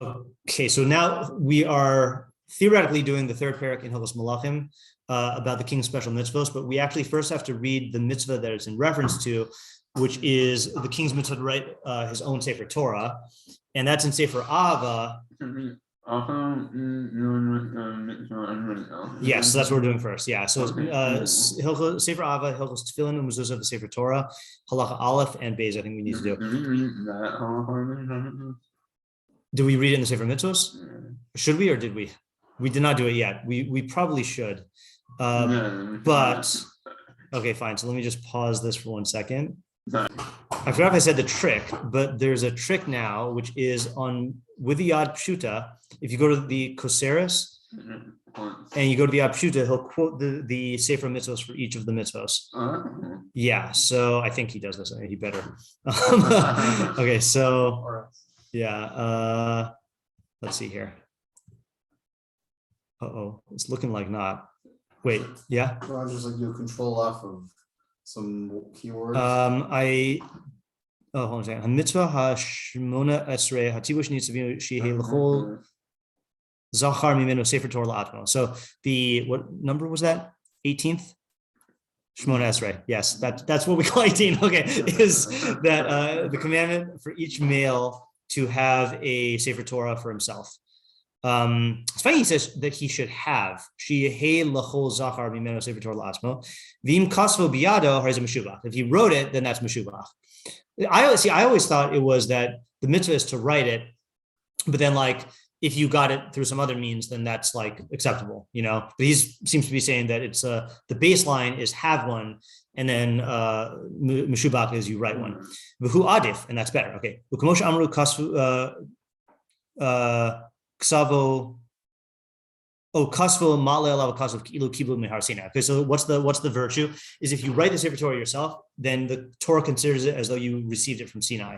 Okay, so now we are theoretically doing the third parak in Hilchos Malachim about the king's special mitzvos, but we actually first have to read the mitzvah that it's in reference to, which is the king's mitzvah to write his own Sefer Torah, and that's in Sefer Ahava. Yes, so that's what we're doing first. Yeah, so Sefer Ahava, Hilchos Tefillin, and Mezuzah of the Sefer Torah, Halacha Aleph and Beis. I think we need to do. Do we read it in the Sefer Mitzvos? Should we or did we? We did not do it yet. We probably should. But okay, fine. So let me just pause this for 1 second. I forgot if I said the trick, but there's a trick now, which is with the Yad Pshuta. If you go to the Koseres and you go to the Yad Pshuta, he'll quote the Sefer Mitzvos for each of the mitzvos. Yeah, so I think he does this. He better. Okay, so yeah, let's see here. It's looking like not. Wait, yeah. No, I'm just like do control F of some keywords. Hold on a second. Mitzvah hashmona esrei hatibush needs to be shehe l'chol zachar mimenu sefer Torah la'atmo. So what number was that? 18th. Shmona esrei. Yes, that's what we call 18. Okay, is that the commandment for each male to have a Sefer Torah for himself. It's funny he says that he should have lachol zachar mimeno sefer Torah la'atmo. V'im kasvo biyado harizeh meshubach. If he wrote it, then that's meshubach. I always thought it was that the mitzvah is to write it, but then like if you got it through some other means, then that's like acceptable, you know. But he seems to be saying that it's the baseline is have one, and then meshubach is you write one. V'hu adif, and that's better. Okay. V'kamosh amru kasvu ksavo. Oh, kasvo ma'ale alav kasvo ilu kiblu mihar Sinai. Okay, so what's the virtue? Is if you write the Sefer Torah yourself, then the Torah considers it as though you received it from Sinai.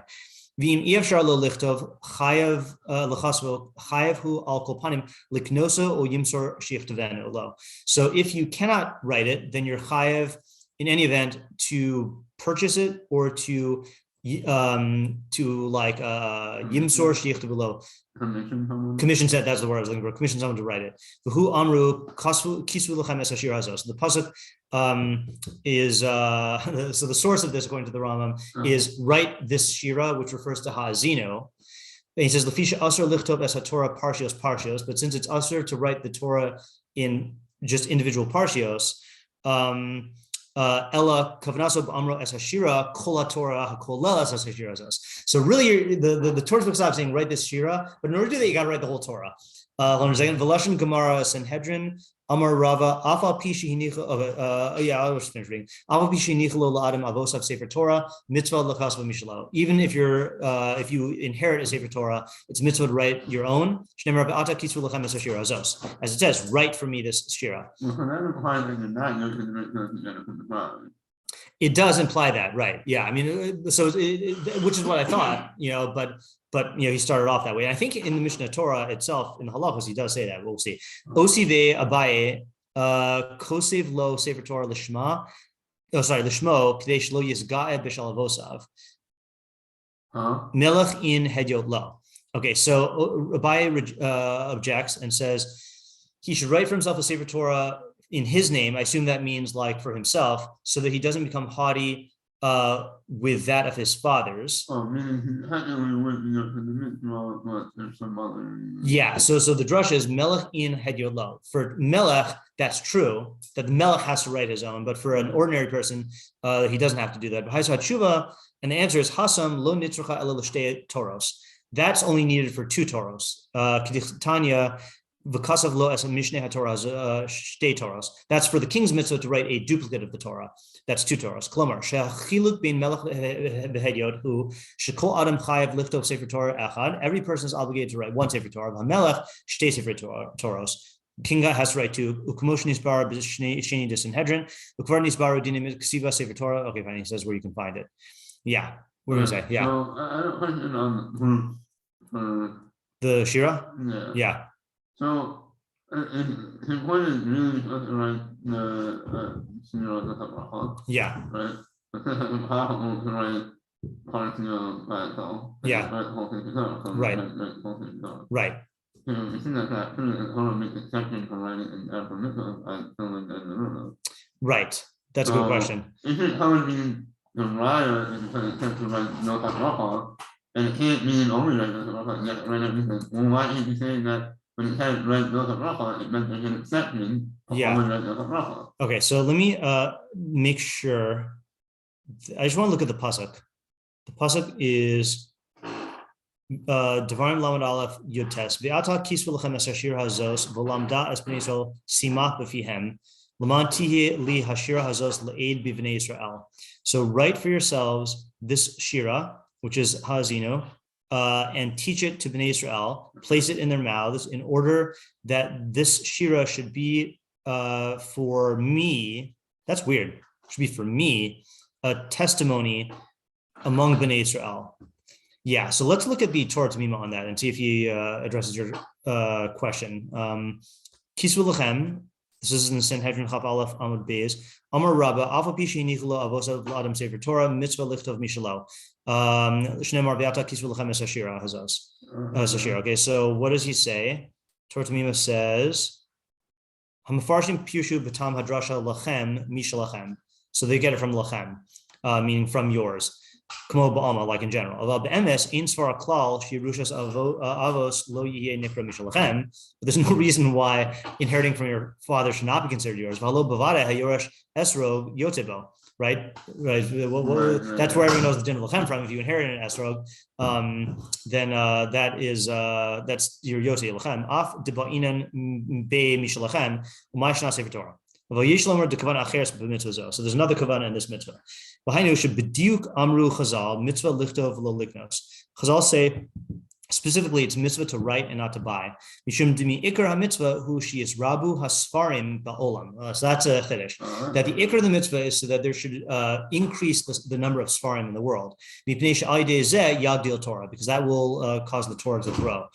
V'im iyavshar lo lichtov chayav lechasvo chayavhu al kol panim liknoso o yimsor shichtavenu lo. So if you cannot write it, then you're chayav in any event to purchase it or to like yimsor shichtavenu lo. Commission said, that's the word I was looking for. Commission someone to write it. Who amru kisu lechem es hashir hazos. The pasuk is so the source of this, according to the Rambam, is write this shira, which refers to ha'azino. And he says lefisha asur lichtov es haTorah parshios. But since it's asur to write the Torah in just individual parshios, Ella kavnaso b'amro es hashira kol haTorah hakolelas es hashira zos. So really, the Torah book stops saying write this shira, but in order to do that, you got to write the whole Torah. V'lashon Gemara Sanhedrin Amar Rava Afal Pishi Hinicha. I was finished reading. Afal Pishi Hinicha lo la'adam avosav Sefer Torah mitzvah l'chas v'mishalo. Even if you inherit a Sefer Torah, it's mitzvah to write your own. Shneimar be'ata kitzvu l'chem es hashira zos. As it says, write for me this shira. It does imply that, right? Yeah, I mean, so which is what I thought, you know, but you know, he started off that way. And I think in the Mishneh Torah itself, in the halachos, he does say that. We'll see. Osive Abaye Kosev lo Sefer Torah lishma. Oh, sorry, lishmo kadesh lo yizgae b'shalavosav. Melech in hedyot lo. Okay, so Abaye objects and says he should write for himself a Sefer Torah in his name. I assume that means like for himself, so that he doesn't become haughty with that of his fathers. Yeah, so the drashah is melech in hedyot lo. For melech, that's true, that the melech has to write his own, but for an ordinary person, he doesn't have to do that. And the answer is hasam lo nitzracha ela l'shtei toros. That's only needed for 2 toros. Tanya v'kasav lo es Mishneh Torah shtei toros. That's for the king's mitzvah to write a duplicate of the Torah. That's 2 toros. Klomar she'achiluk bin melech v'hedyot hu shekol adam chayav lichtov sefer Torah echad. Every person is obligated to write 1 sefer Torah. V'melech shtei sefer toros. King has to write 2. U'kamosh nisbar b'sheni d'Sanhedrin. U'kvar nisbar u'dinim ksiva sefer Torah. Okay, fine. He says where you can find it. Yeah. What do you say? Yeah. So I don't question on the shira. Yeah. So, his point is really like the yeah. Right? How right partial by itself. Yeah. Right, whole thing itself. So Right. whole thing itself. Right. It seems like that Torah makes exception for writing and after mitzvahs by filling in the river. Right. That's a good question. If it covers being the writer is because it tends to write no halachos, and it can't mean only write no halachos, yet write everything. Well, why can't you say that when it says write no halachos, it meant there's an exception for Yeah. only write no halachos? Okay, so let me make sure. I just want to look at the pasuk. The pasuk is Devarim Lamed Aleph Yud Tes. Ve'ata kisvu lechem es hashir hazos v'lamda es bnei Yisrael simach b'fihem l'man tihi li hashira hazos le'ed b'vnei Yisrael. So write for yourselves this shira, which is Hazino, and teach it to Bnei Israel. Place it in their mouths in order that this shira should be for me. That's weird. It should be for me a testimony among Bnei Israel. Yeah, so let's look at the Torah Temimah on that and see if he addresses your question. Kisvu lechem. This is in the Sanhedrin Chaf Aleph Amud Beis. Amar Rabba Alpha Pishi Nichlo Avosav Adam Sefer Torah Mitzvah Lichtov Mishalo. Shneimar Beata Kisvu lechem es hashira hazos. Hashira. Okay, so what does he say? Torah Temimah says Hamafarshim Piushu B'tam Hadrasha Lachem Mishalachem. So they get it from lachem, meaning from yours. Kmo ba'alma, like in general. But there's no reason why inheriting from your father should not be considered yours. Right? That's where everyone knows the din of lachem from. If you inherit an esrog, then that's your yotze lachem. Af debainan be mishalachem u'may shna sefer Torah. So there's another kavanah in this mitzvah. Chazal say specifically it's mitzvah to write and not to buy. So that's a chiddush. That the ikar of the mitzvah is so that there should increase the number of svarim in the world. Because that will cause the Torah to grow.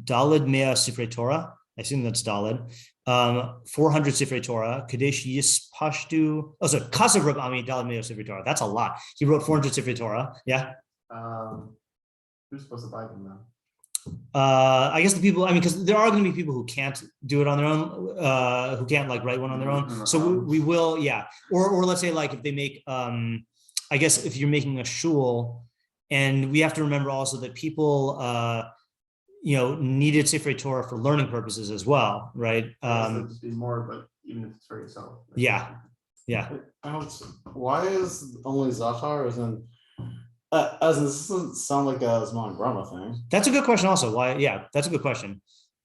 Dalid Mea Sifrei Torah. I assume that's Dalid. 400 Sifrei Torah. Kadesh Yispashtu. Oh, so Kasav Rab Ami Dalid Mea Sifrei Torah. That's a lot. He wrote 400 Sifrei Torah. Yeah. Who's supposed to buy them now? I guess the people. I mean, because there are going to be people who can't do it on their own, who can't like write one on their own. So we will, yeah. Or let's say like if they make, I guess if you're making a shul. And we have to remember also that people, needed Sefer Torah for learning purposes as well, right? Just be more, but even if it's for yourself. Yeah. Why is only Zachar? As in this doesn't sound like a Zman Brahma thing. That's a good question. Also, why? Yeah, that's a good question.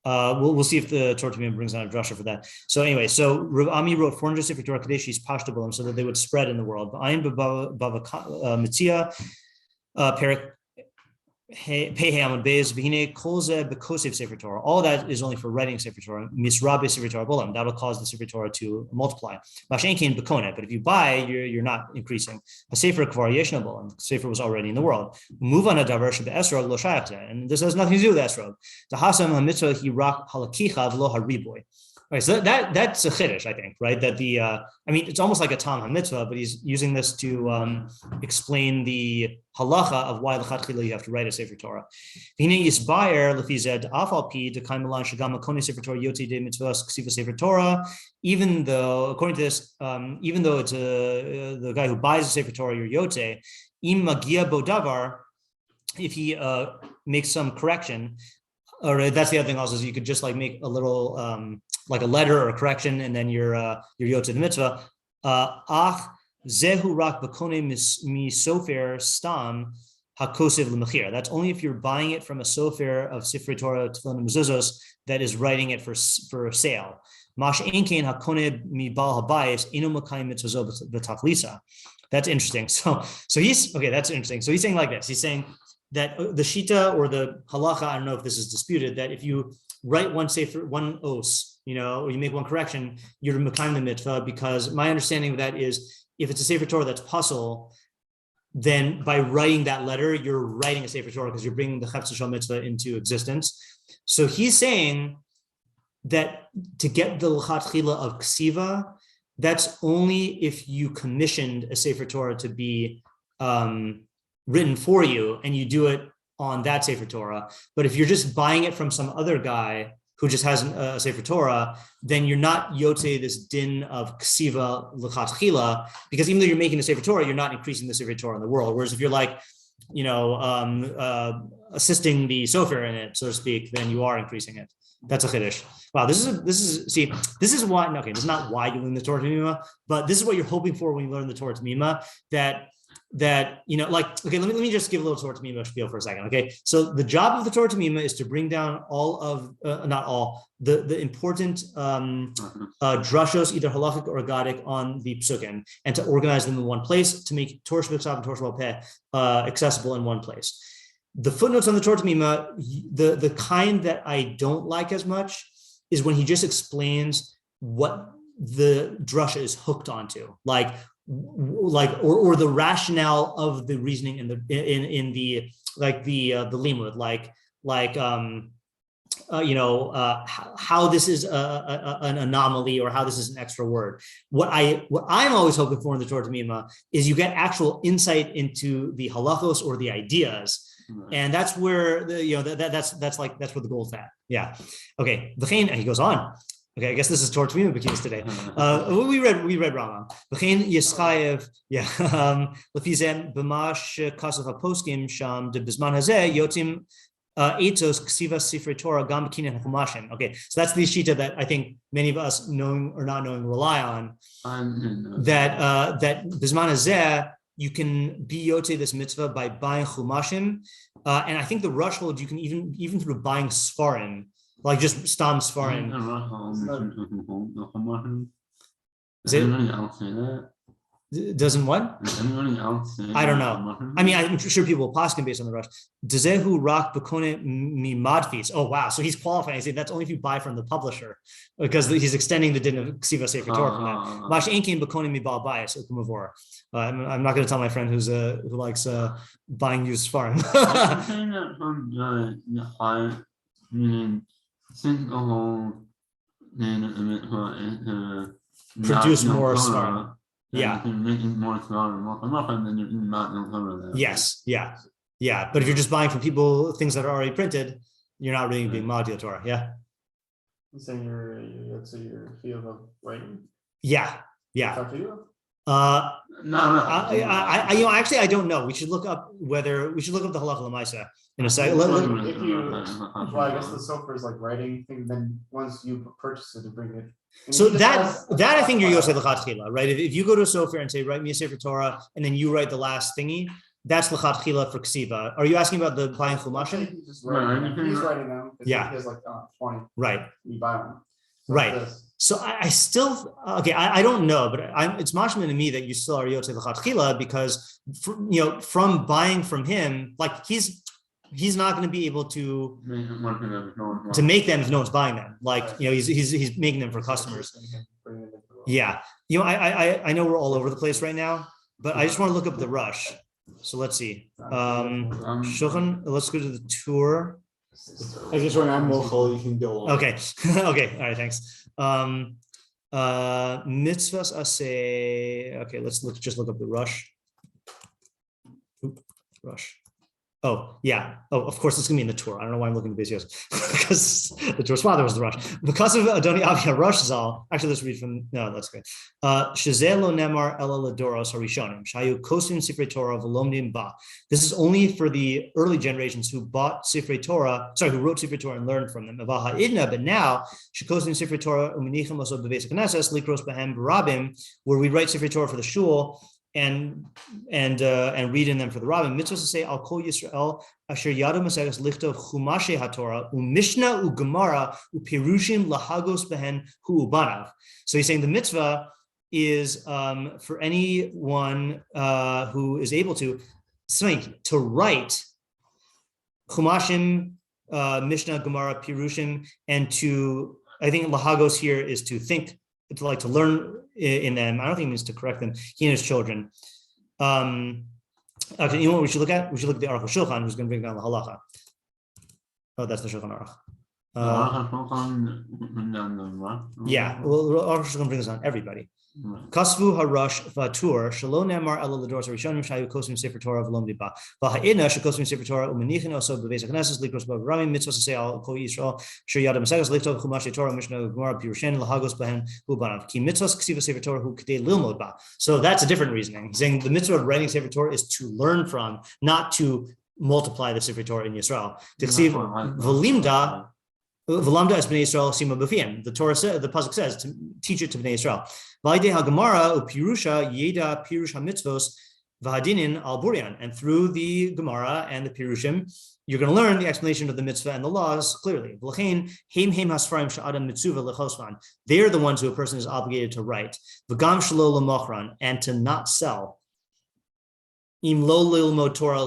We'll see if the Torah Temimah brings on a drashah for that. So anyway, so Rav Ami wrote 400 Sefer Torah Kadeshis Pashtabulim so that they would spread in the world. Ayin Bava Mitzia. Perik Peham Bez Bihine Kolze Bekosef Sefer Torah. All that is only for writing Sefer Torah. Misrabe Sefer Torah Bolam. That'll cause the Sefer Torah to multiply. Mashenkin Bekone. But if you buy, you're not increasing. A Sefer Kvar Yeshna Bolam. Sefer was already in the world. Move on a Davar Shebe Esrog Lo Shayachze. And this has nothing to do with Esrog. The Hasam HaMitzvah Hi Rak Halakicha V'Lo HaRiboy. Right, so that's a chiddush, I think, right? That it's almost like a tam ha-mitzvah, but he's using this to explain the halacha of why l'chatchila you have to write a Sefer Torah. V'hinei yisbayer lefized afal pi dekai milan shagam akoni Sefer Torah yotzi de mitzvos ksiva Sefer Torah. Even though, according to this, even though it's the guy who buys a Sefer Torah, your yotze, im magia bodavar, if he makes some correction. Or that's the other thing also is you could just like make a little like a letter or a correction and then you're yotze the mitzvah. Ach zehu rak bakone mi sofer stam hakosev l'mechir. That's only if you're buying it from a sofer of Sifrei Torah Tefillin and Mezuzos that is writing it for sale. Mash einkein hakone mi bal habayis eno makayim mitzvazo b'tachlisa. That's interesting. So he's okay. That's interesting. So he's saying like this. He's saying that the shita or the halacha, I don't know if this is disputed, that if you write one os, or you make one correction, you're mekayim the mitzvah, because my understanding of that is if it's a Sefer Torah that's puzzle, then by writing that letter, you're writing a Sefer Torah because you're bringing the Chefetz Shel mitzvah into existence. So he's saying that to get the l'chatchila of ksiva, that's only if you commissioned a Sefer Torah to be written for you and you do it on that Sefer Torah. But if you're just buying it from some other guy who just has a Sefer Torah, then you're not yotze this din of ksiva l'chatchila, because even though you're making a Sefer Torah, you're not increasing the Sefer Torah in the world. Whereas if you're like, assisting the sofer in it, so to speak, then you are increasing it. That's a chiddush. Wow, this is why. Okay, this is not why you learn the Torah Temimah, but this is what you're hoping for when you learn the Torah Temimah. That okay, let me just give a little Torah Temimah spiel for a second. Okay, so the job of the Torah Temimah is to bring down all of not all the important drashos, either halachic or agadic, on the psukim, and to organize them in one place to make Torah Shebiksav and Torah Shebal Peh accessible in one place. The footnotes on the Torah Temimah, the kind that I don't like as much is when he just explains what the drashah is hooked onto, or the rationale of the reasoning in the limud, how this is an anomaly or how this is an extra word. What I'm always hoping for in the Torah Temimah is you get actual insight into the halachos or the ideas. And that's where that's where the goal's at. Yeah. Okay. And he goes on. Okay, I guess this is Torah Temimah Bekius today. We read Rambam. V'chein Yischayev, yeah. Lefizem b'mash kasav haposkim sham de bizman hazeh yotzim etos ksiva Sefer Torah gam b'kinyan chumashim. Okay, so that's the shita that I think many of us, knowing or not knowing, rely on. That bizman hazeh, you can be yote this mitzvah by buying chumashim, and I think the Rosh holds you can even through buying svarim, like just stam svarim. Is it? Doesn't what? I don't know. I mean, I'm sure people will paskin based on the Rosh. Dezehu rak bekone mi madfis. Oh wow! So he's qualifying. I say that's only if you buy from the publisher, because he's extending the din of ksiva sefer Torah from that. Mash enkin bekone mi bal bias ukumavor. I'm not going to tell my friend who likes buying used farm. Produce more svarim. Yeah. Yes. Yeah. But if you're just buying from people things that are already printed, you're not really being module Torah. Yeah. You saying your field of writing? Yeah. No. Actually, I don't know. We should look up the halacha l'maisa in a second. I guess the sofer is like writing thing. Then once you purchase it, to bring it. So that I think you're yosei l'chatchila, right? If you go to a sofer and say, write me a Sefer Torah, and then you write the last thingy, that's l'chatchila for ksiva. Are you asking about the buying chumashim? He's writing them. Yeah. He has like 20. Right. You buy one. So right. So I still, I don't know, but it's mashman to me that you still are yotze l'chatchila, because from buying from him, like he's not going to be able to make them if no one's buying them. Like he's making them for customers. Yeah, I know we're all over the place right now, but I just want to look up the Rosh. So let's see. Shulchan. Let's go to the tour. I just want I'm local. You can go on. Okay. Okay. All right. Thanks. Mitzvos aseh. Okay. Let's just look up the Rosh. Rosh. Oh, yeah. Oh, of course, it's going to be in the tour. I don't know why I'm looking at Bekius, because the tour's father was the Rosh. Because of Adoni Avia Rosh Zal, actually, let's read from, no, that's good. Shezeh lo nemar ela ledoros harishonim, shayu kosim Sefer Torah v'lomdim ba. This is only for the early generations who wrote Sefer Torah and learned from them. But now, shekosim Sefer Torah u'minichim oso b'beis knesses likros behem b'rabim, where we write Sefer Torah for the shul, and read in them for the rabbin. Mitzvah to say al kol Yisrael asher yadu maseches lichtov chumashe haTorah u'mishnah u'gemara u'pirushim lahagos behen hu ubanav. So he's saying the mitzvah is for anyone who is able to write chumashim, mishnah, gemara, pirushim, and to, I think lahagos here is to think, to learn in them. I don't think it means to correct them. He and his children. Okay, you know what we should look at? We should look at the Aruch Shulchan, who's going to bring down the halacha. Oh, that's the Shulchan Aruch. Yeah, well, Rosh is going to bring this on everybody. Kasvu harosh vatur shalom nemar ela l'doros harishonim shayu kosim sefer Torah v'lom liba v'ha'ina shekosim sefer Torah u'menichin oso b'beis hakneses likros b'ramim mitzvos aseh al kol Yisrael shir yadam masegas lichtov chumash Torah Mishneh Gemara pirushen lahagos b'hen u'banav ki mitzvos ksiva sefer Torah hu k'dei lilmod ba. So that's a different reasoning. He's saying the mitzvah of writing sefer Torah is to learn from, not to multiply the sefer Torah in Yisrael. Tichsiv v'limda. V'lamda es b'nei Yisrael sima b'fiyem. The Torah says, the pasuk says, to teach it to b'nei Yisrael. V'ayde ha-Gemara u'pirusha yeda pirush ha-mitzvos v'hadinin al burian. And through the Gemara and the pirushim, you're going to learn the explanation of the mitzvah and the laws clearly. V'lachein heim hasfarim sha'adam mitzvah lechosvan. They are the ones who a person is obligated to write. V'gam shelo l'mochran, and to not sell. Im lo lilmod Torah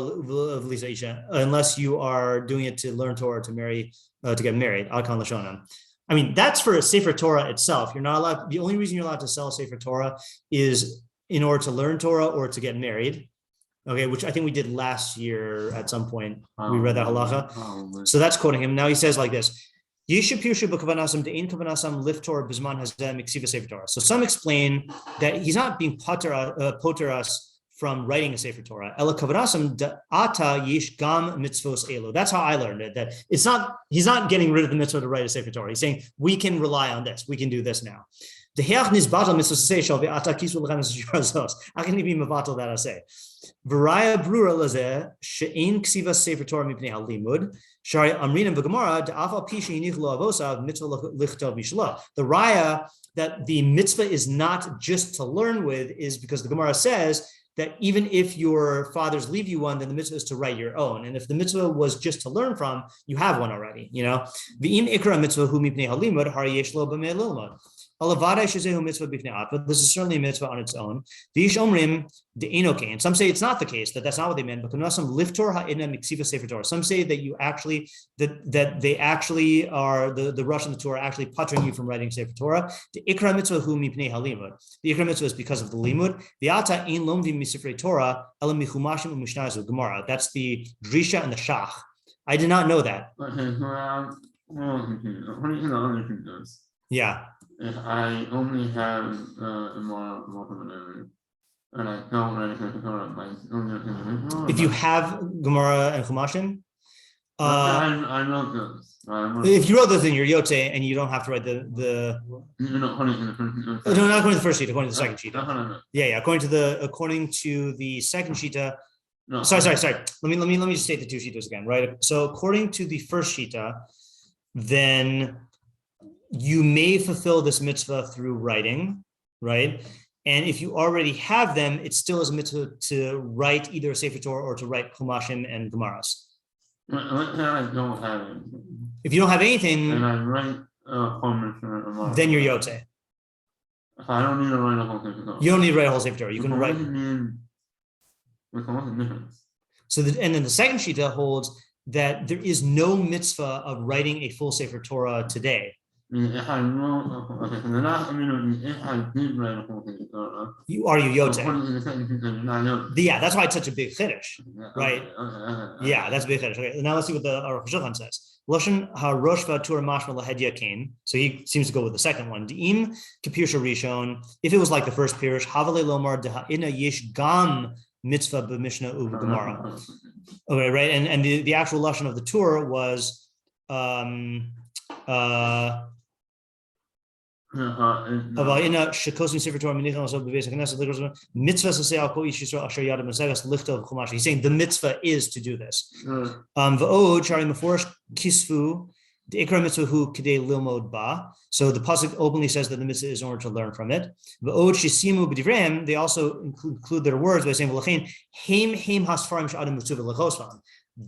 unless you are doing it to learn Torah, to marry, to get married. Alkan Lashonam. I mean, that's for a Sefer Torah itself. You're not allowed. The only reason you're allowed to sell a Sefer Torah is in order to learn Torah or to get married. Okay, which I think we did last year at some point. We read that halacha. So that's quoting him. Now he says like this. So some explain that he's not being poter us from writing a Sefer Torah. That's how I learned it. That it's not, he's not getting rid of the mitzvah to write a Sefer Torah. He's saying we can rely on this. We can do this now. How can he be mevatel that I say? V'raya brura lazeh she'ein ksiva Sefer Torah mipnei halimud shari amrinim v'gemara de'afal pi she'inich lo avosav mitzvah lichtov mishla. The raya that the mitzvah is not just to learn with is because the Gemara says that even if your fathers leave you one, then the mitzvah is to write your own. And if the mitzvah was just to learn from, you have one already, you know? V'im ikra mitzvah hu mipnei halimud hari yesh lo b'mei lilmud. This is certainly a mitzvah on its own. And some say it's not the case, that's not what they meant. But some say that you actually that they actually are the Rosh and the Torah are actually puttering you from writing Sefer Torah. The ikra mitzvah hu mipnei halimud. The ikra mitzvah is because of the limud. The ata ein lomdim misifrei Torah elam michumashim u'mishnayos Gemara. That's the drashah and the shach. I did not know that. Yeah. If I only have a more and I don't write a Sefer Torah, if you have Gemara and Chumashim, I wrote those. If you wrote those in your yotze and you don't have to write the not according to the first. No, not according to the first sheet, according to the second sheet. No. Yeah, according to the second shita. No. Sorry. Let me just state the two shitas again, right? So according to the first shita, then you may fulfill this mitzvah through writing, right? And if you already have them, it still is a mitzvah to write either a Sefer Torah or to write Chumashim and Gemaras. I don't have it. If you don't have anything, and I write then you're Yotze. I don't need to write a whole Sefer Torah. You don't need to write a whole Sefer Torah. You can write. What's the difference? So, and then the second shita holds that there is no mitzvah of writing a full Sefer Torah today. If I wrote, if I did write a whole Sefer Torah, you Yotze. Yeah, that's why it's such a big chiddush, right? Yeah, that's a big chiddush. Okay, now let's see what the Aruch says. Loshen harosh v'atur mashma lahedya came. So he seems to go with the second one. De'im kapirsha rishon. If it was like the first pirush, havale lomar deha'ina yesh gam mitzvah b'mishnah u'b'gemara. Okay, right, and the actual lashon of the tour was He's saying the mitzvah is to do this. So the pasuk openly says that the mitzvah is in order to learn from it. They also include their words by saying,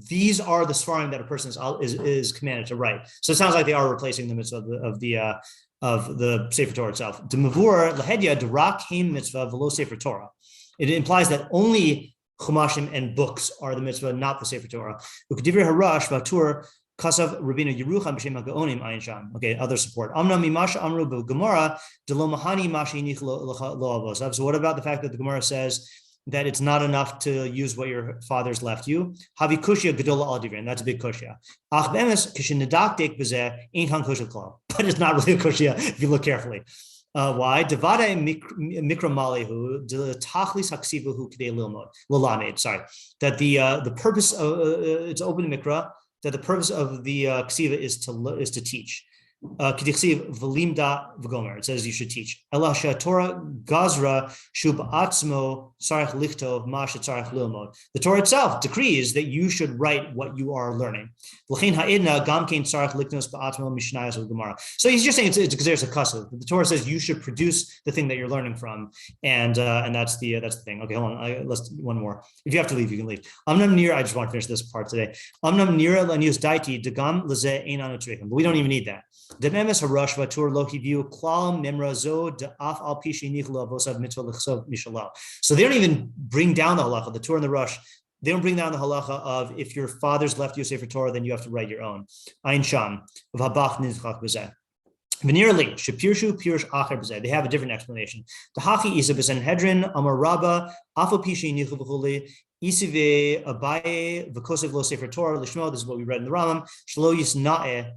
these are the svarim that a person is commanded to write. So it sounds like they are replacing the mitzvah of the Sefer Torah itself. It implies that only chumashim and books are the mitzvah, not the Sefer Torah. Kasav Rabbeinu Yerucham b'shem ha'gaonim ayin sham. Okay, other support. Amna mimasha amru b'gemara delo mahani mashi nich lo avosav. So what about the fact that the Gemara says that it's not enough to use what your father's left you. Havi kushya gedola al divrin. That's a big kushya. Ach bemes kishinadaktik b'zeh ein kan kushya klal. But it's not really a kushya if you look carefully. Why? Devada mikra malihu de tachlis haksivuhu k'dei lilmod l'lamed. Sorry, that the purpose of it's open mikra. That the purpose of the ksiva is to teach. It says you should teach. Torah gazra shub atzmo sarach lichtov ma shetzarach lilmod. The Torah itself decrees that you should write what you are learning. So he's just saying it's because there's a custom. The Torah says you should produce the thing that you're learning from, and that's the thing. Okay, hold on. Let's one more. If you have to leave, you can leave. Amnam nira. I just want to finish this part today. Amnam nira lanius daiti degam leze ein anu tzrichim. But we don't even need that. Dememes harosh v'tur lo hiviu klalam nemrazo de'af al pishi nichlo avosav mitzvah l'chsov mishalah. So they don't even bring down the halacha, the Torah and the Rosh. They don't bring down the halacha of if your father's left you a Sefer Torah, then you have to write your own. Ein sham v'habach nizchak b'zeh. V'nirli shepirshu pirush acher b'zeh. They have a different explanation. The hachi isa b'Sanhedrin amar rabba afal pishi nichlo v'chuli. Isive abaye v'kosev lo Sefer Torah l'shmo. This is what we read in the Rambam. Shlo yisna'eh.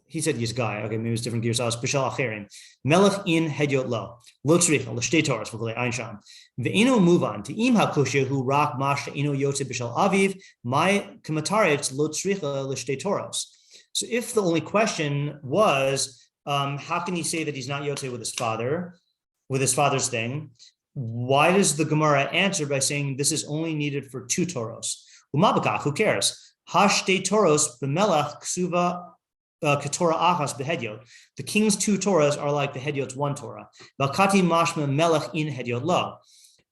He said Yisgai. Okay, maybe it's different gears. Bishal acherim. Melech in hedyot lo. Lo tzricha l'shtei Torahs v'chulei ein sham. Ve'ino move on to im hakushya who rak masha ino yotze bishal aviv. My komataretz lo tzricha l'shtei Torahs. So if the only question was, how can he say that he's not yotze with his father's thing? Why does the Gemara answer by saying this is only needed for 2 Toros? Umabakach, who cares? Hashtei Toros b'melech ksuva. Ketorah achas behedyot. The king's 2 Torahs are like the hedyot's 1 Torah. Balkati mashma melech in hedyot lo,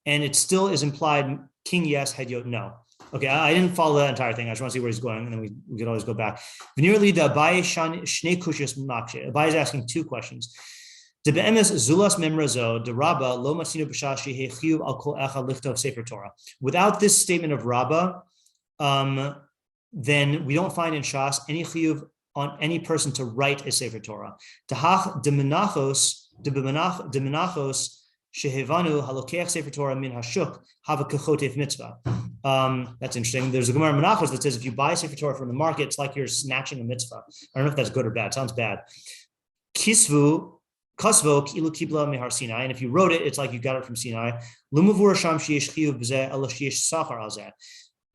and it still is implied king yes, hedyot no. Okay, I didn't follow that entire thing. I just want to see where he's going, and then we could always go back. V'nirli da Abaye shnei kushas makshe. Abaye is asking 2 questions. De be'emes zulas memrazo de Rabba lo matzino b'shashi hechiyuv al kol echad lichtov Sefer Torah. Without this statement of Rabba, then we don't find in Shas any chiyuv on any person to write a Sefer Torah. Tahach de menachos shehevanu halokech Sefer Torah min hashuk hava kechotev mitzvah. That's interesting. There's a Gemara Menachos that says if you buy Sefer Torah from the market, it's like you're snatching a mitzvah. I don't know if that's good or bad. It sounds bad. Kasvo kilu kibla mihar Sinai, and if you wrote it, it's like you got it from Sinai. Lumavur sham sheyesh chiyuv b'zeh ela sheyesh sachar al zeh.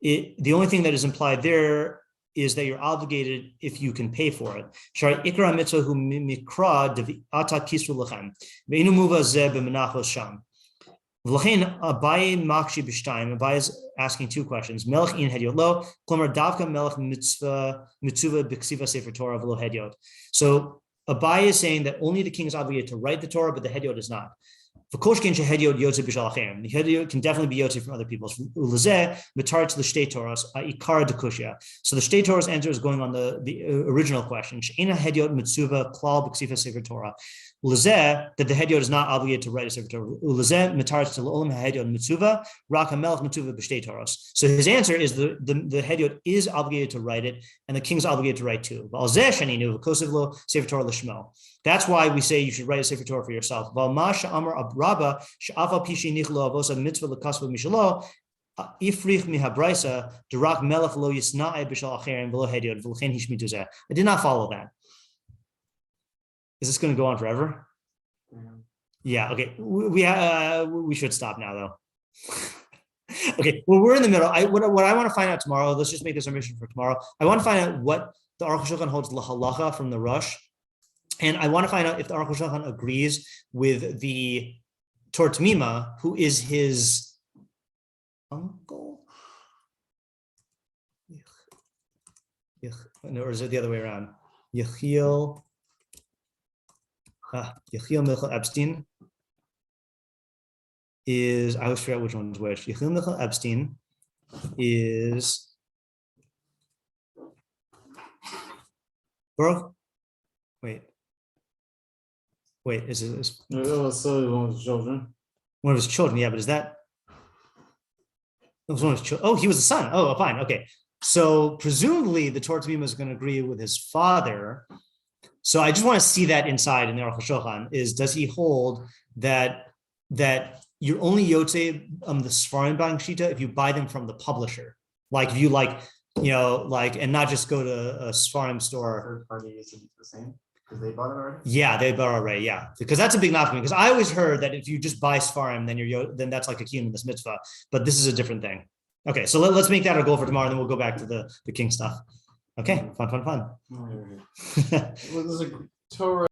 The only thing that is implied there is that you're obligated if you can pay for it. Shari ikra mitzvah hu mikra ata kisru lachem ve'inu muva zeh b'menachos sham. V'lachein Abaye makshi b'shtayim. Abaye is asking 2 questions. Melech in hedyot lo, klomer davka melech mitzvah b'ksiva Sefer Torah v'lo hedyot. So Abaye is saying that only the king is obligated to write the Torah, but the hedyot is not. The hedyot can definitely be yotze from other people's. So the shtei Torah's answer is going on the original question. That the hedyot is not obligated to write a Sefer Torah. So his answer is the hedyot is obligated to write it, and the king's obligated to write too. That's why we say you should write a Sefer Torah for yourself. Ifrich mihabraisa derak melech lo yisna'e b'shal acherim v'lo hedyot v'lchen hishmitu zeh. I did not follow that. Is this going to go on forever? Yeah. Okay. We should stop now though. Okay. Well, we're in the middle. What I want to find out tomorrow. Let's just make this our mission for tomorrow. I want to find out what the Aruch holds halacha from the Rosh, and I want to find out if the Aruch agrees with the Torah Temimah, who is his uncle, or is it the other way around? Yechiel Michal Epstein is, I always forget which one is which. Yechiel Michal Epstein is Baruch. Wait, is it this? It was one of his children. One of his children, yeah, but is that? It was one of his children. Oh, he was the son. Oh, fine, okay. So presumably the Torah Temimah is going to agree with his father. So I just want to see that inside in the Aruch HaShulchan is, does he hold that you're only yotze the Sfarim buying shita if you buy them from the publisher. Like if you and not just go to a Sfarim store. Third party is the same because they bought it already. Yeah, they bought already. Yeah, because that's a big knock for me. Because I always heard that if you just buy Sfarim, then that's like a kiyum in this mitzvah. But this is a different thing. Okay, so let's make that our goal for tomorrow, and then we'll go back to the king stuff. Okay, fun. Well, there's a Torah